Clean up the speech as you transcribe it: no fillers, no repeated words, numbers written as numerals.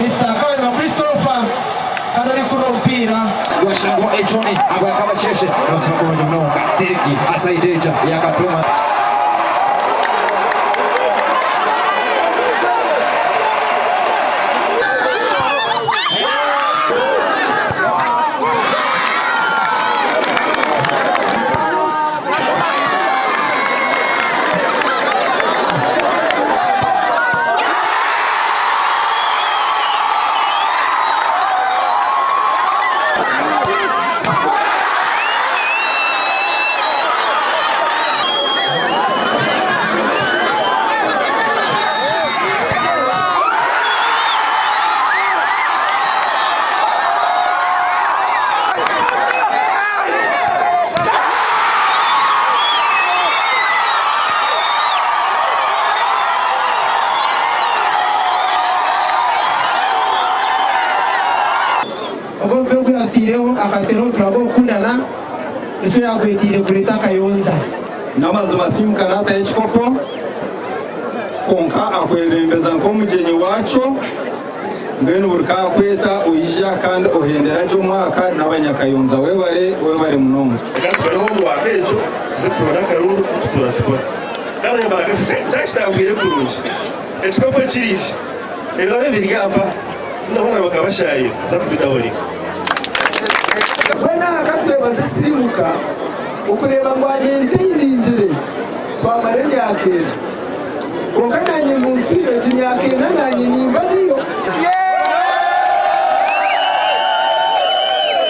Mr. Kabale Christopher ari ku mpira washango ejoni aba Kabasheshe nasema kwa nyono Deriki asaideja ya Katooma akatero turabo kundana icyo yagwetire kureta kayonza namazima Simuka nata ekikopo konka akwebembeza nk'omugenyi wacu ngwenu burika kweta uyija kandi ohendera cyo mwaka n'abanyakayonza webare munongo gatwariho mu wakejo zipura karuru kutura tukora kandi yambaraga cyashitambwire kurunje ekikopo kirije ebirabe birigamba ndabona bakabashariye zakubidahori wena akatwebaza Simuka ukureba ngo amenteyiningire twamare myakera konka nanye munsi y'imyakera nanye nimba niyo